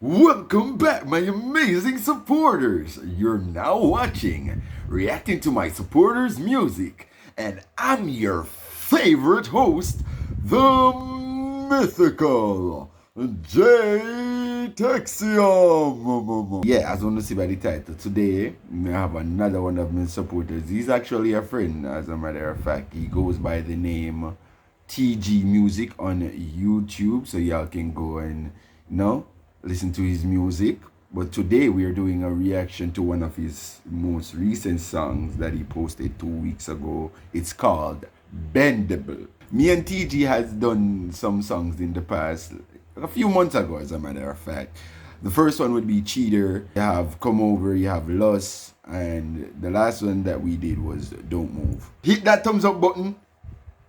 Welcome back, my amazing supporters! You're now watching Reacting to My Supporters Music, and I'm your favorite host, the mythical J Texium. Yeah, as you want to see by the title, today I have another one of my supporters. He's actually a friend, as a matter of fact. He goes by the name TG Music on YouTube, so y'all can go and listen to his music. But today we are doing a reaction to one of his most recent songs that he posted 2 weeks ago. It's called Bendable. Me and TG has done some songs in the past, a few months ago as a matter of fact. The first one would be Cheater, you have Come Over, you have Lust, and the last one that we did was Don't Move. Hit that thumbs up button,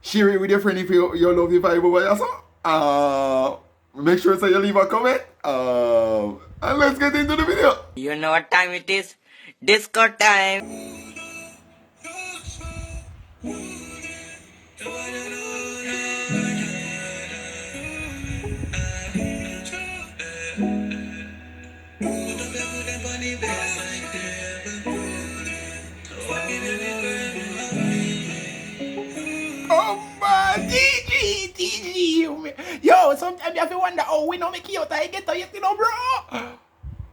share it with your friend if you love the vibe over your song. Make sure you leave a comment. And let's get into the video. You know what time it is? Disco time. Oh my TG. Yo, sometimes you have to wonder, oh, we don't make you out, I get to you know, bro.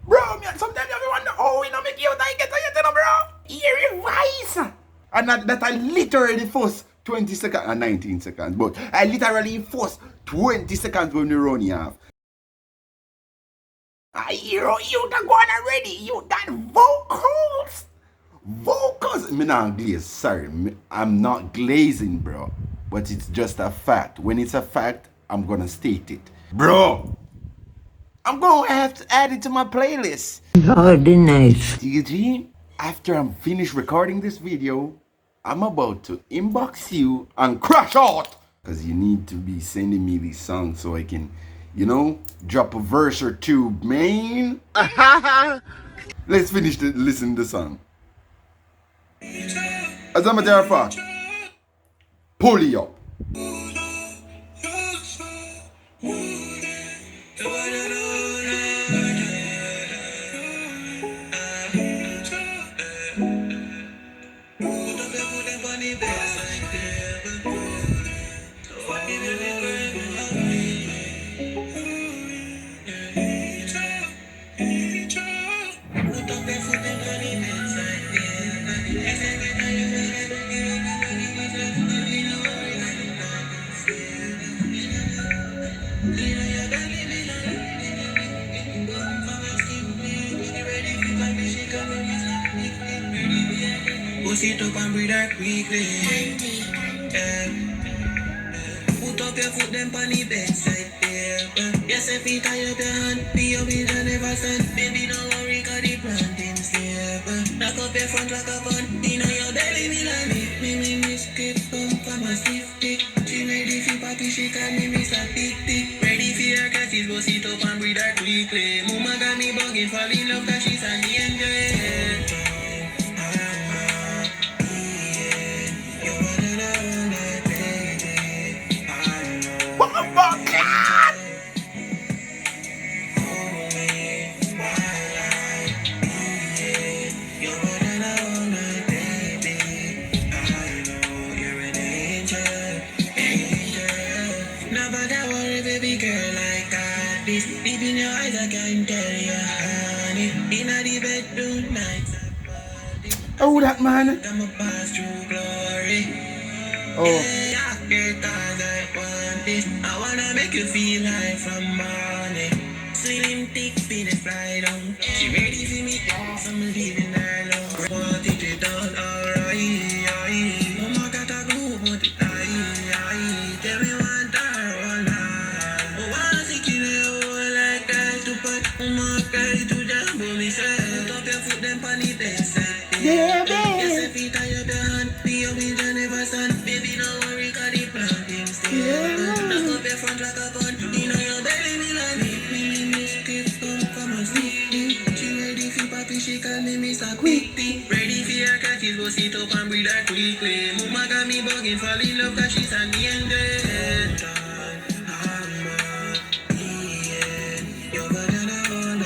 Bro, sometimes you have to wonder, oh, we don't make you out, I get to you know, bro. Hear your voice. And that I literally forced 20 seconds and 19 seconds, but I literally forced 20 seconds when you run you off. I hear you that one already. You got vocals. Me not glaze, sorry. I'm not glazing, bro. But it's just a fact. When it's a fact, I'm gonna state it. Bro, I'm gonna have to add it to my playlist. Very nice. TG, after I'm finished recording this video, I'm about to inbox you and crash out. Because you need to be sending me these songs so I can, drop a verse or two, man. Let's finish listen to the song. As a matter of fact, pull it up. Push it up and breathe her quickly. Put up your foot them on the bedside there. Yes, if you tie up your hand, be your vision never stand. Baby, don't worry, cause the planting's there. Knock up your front like a bun. You know your belly will lift. Me miss kick from a stiff dick. She ready for party, she call me miss a big dick. Ready for your catches, go sit up and breathe her quickly. Mama got me bugging, fall in love, cause she's an angel. Baby girl, like that. This deep in your eyes, I can tell you, honey. In the bedroom nights, Oh, that man. I'm a pass through glory. Oh. After cause I want this, I wanna make you feel high from morning. Slim thick, feel it fly down. She ready for me, so I'm leaving her alone. Want it all, alright. Mama got a glue, but it I tell me one time, all night. Oh, I think you know, like that, to put my guy to jump on me, say. Put up your foot, them on the bedside. Yeah, baby. Yes, if you tie up your hand, be your vision never stand. Baby, don't worry, cause the planting's there. Knock up your front like a gun. You know your belly will lift. Me miss kick from a stiff dick. She ready for party, she call me Miss a quick tea. Ready for your catches, go sit up and breathe her quickly. Mama got me bugging, fall in love, cause she's an angel. You're better than all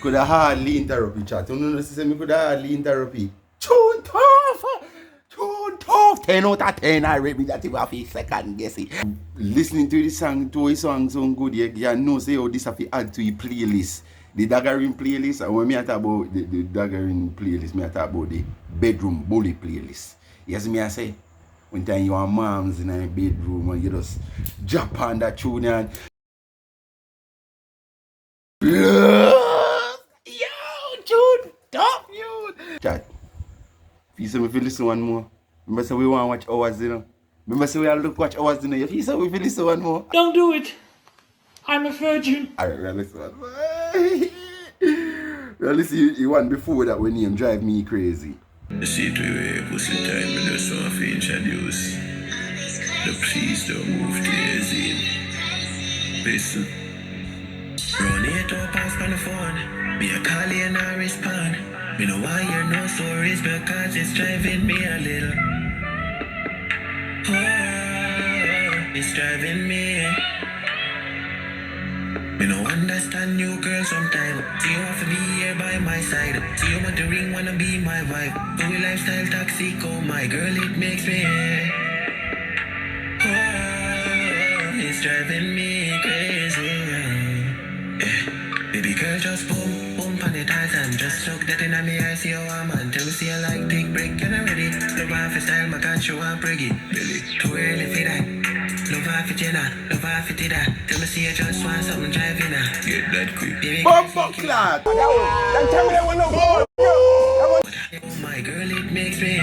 could have hardly interrupt you, chat. You know, say me could have hardly interrupt you. Tune tough! Tune tough! 10 out of 10, I read me that you have a second guess it. Listening to this song, to a song so good, you know, say, oh, this have to add to your playlist. The Daggering playlist, and when me talk about the Daggering playlist, me talk about the bedroom bully playlist. Yes, me I say, one time you and moms in a bedroom and you just drop on that tune and yo, June, top you. Chat. If you say we feel listen one more, remember say we want to watch hours, you know. Remember say we all look watch hours, you know. If you say we feel listen one more, Don't do it. I'm a virgin. alright, well, listen one more. Well, listen, you want before that when him drive me crazy. You see to your pussy time, I just want to introduce the please don't move tears in. Listen. Run it up, pass on the phone. Me a call you and I respond. Me no want hear no stories because it's driving me a little. Oh, it's driving me. Me no understand you, girl, sometime. See you have to be here by my side. See you want the ring, wanna be my wife. Go with lifestyle toxic, oh my girl, it makes me. Oh, it's driving me crazy. Baby girl, just boom, boom on the thighs and just suck that in on me. I see how I'm on. Tell me, see you like take break, and I'm ready. Love off your style, my God, show up preggy. Too early for that. Love off your Jenna, love off your Tida. Tell me, see you just want something driving now. Get that quick. Bumper clock. Don't tell me that one no more. Oh my girl, it makes me.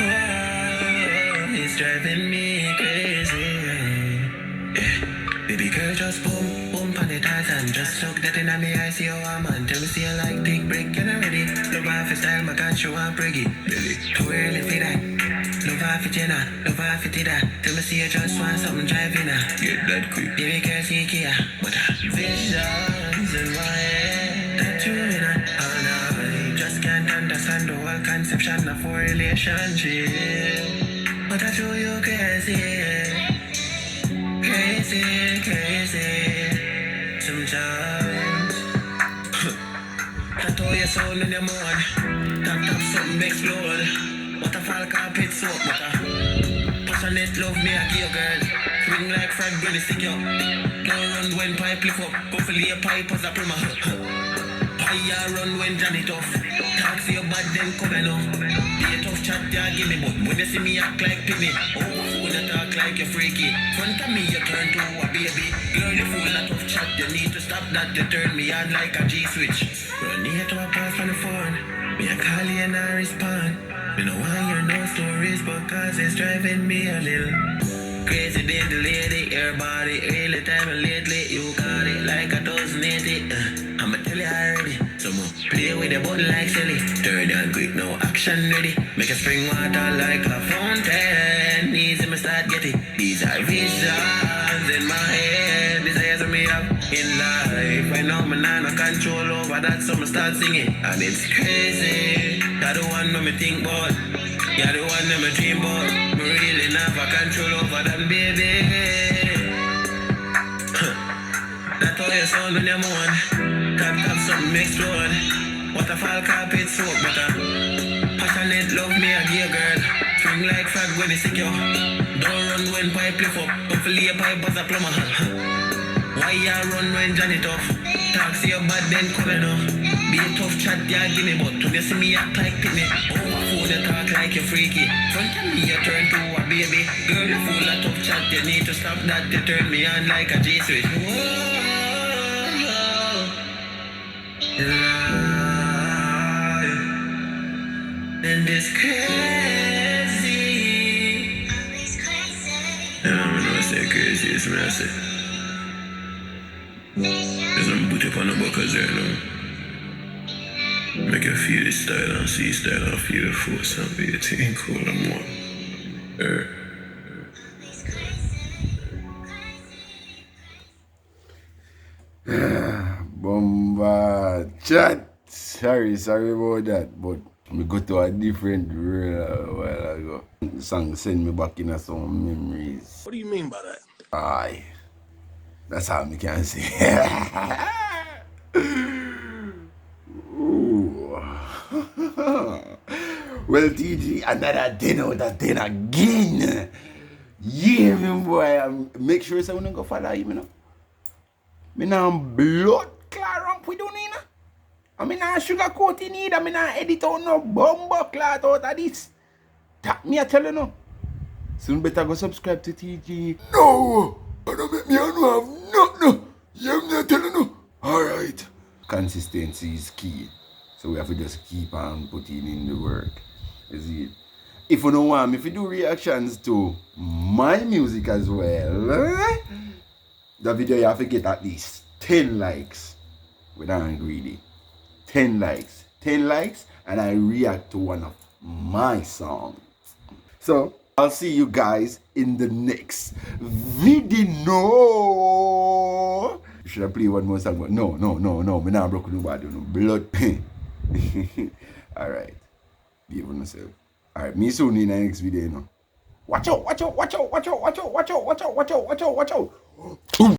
Oh, it's driving me crazy. Baby girl, just boom, boom on the thighs and just suck that in on me. I see how I'm on. Tell me, see you like take break, and I'm ready. Love off your style, my God, show up preggy. Too early for that. Love off your Jenna, love off your Tida. Tell me, see you just want something driving now. Get that quick. Baby girl, see Kia, but visions in my head that you in a. Oh no, I just can't understand the whole conception of a relationship. But I show you crazy. Crazy, crazy. Sometimes I told your soul in the morning. Tap tap something explode. Waterfall carpet soap, passionate love me I give you, girl. Swing like frog granny stick you. Don't run when pipe lift up. Go for lay pipe as a prima. Fire run when Johnny tough. Talk to your bad then come enough. Be a tough chat, yeah, give me. But when you see me act like Pimmy, oh, when you talk like you're freaky. Front of me you turn to a baby. Girl, you full of tough chat, you need to stop that. You turn me on like a G-switch. Run here to a pass on the phone. Me a call you and I respond. Me no want hear no stories because it's driving me a little crazy. Then the lady, your body, really time and lately you got it like a 1080. I'ma tell you already. So play with the button like silly. Turn on quick, no action ready. Make a spring water like a fountain. Easy me start getting. These are visions in my head. Desires of me up in life. I know me nah no control over that, so me start singing. And it's crazy. You're the one that me think about. You're the one that me dream about. Me really never control over that, baby. That's how you sound when you're moan. Tap something explode. Waterfall carpet soap, but passionate love me a gear girl. Swing like frog when it's sick you. Don't run when pipe lift up. Don't lay a pipe as a plumber. Why you run when Johnny tough? Talk to your bad then come enough. Be a tough chat, yeah, give me. But when you see me act like Pitney, oh, phone you talk like you're freaky. Front of me you turn to a baby. Girl, you full of tough chat, you need to stop that. You turn me on like a G-switch. Whoa. Life and it's crazy. Yeah, I'm gonna say crazy, it's me I say. There's some boot up on the buckles there now. Make you feel the style and see style and feel the force and be a thing cool and more. Bomba chat. Sorry about that, but me go to a different world a while ago. The song send me back in some memories. What do you mean by that? Aye. That's how me can say. Well, TG, another dinner with a dinner again. Yeah, me boy. Make sure someone go follow him, you know. Me now blood clot ramp we don't need. I mean, I sugar coat in either. I mean, I edit out no bumbo clot out of this. That me I tell you no. Soon better go subscribe to TG. No! I don't make me have nothing. Yeah, me I tell you no. Alright. Consistency is key. So we have to just keep on putting in the work. You see it? If you don't want me, if you do reactions to my music as well, the video you have to get at least 10 likes. We're not greedy. 10 likes. 10 likes and I react to one of my songs. So I'll see you guys in the next video. Should I play one more song? No. Me not broke nobody. No blood pain. Alright. Behave on yourself. Alright, me soon in the next video, you know. Watch out.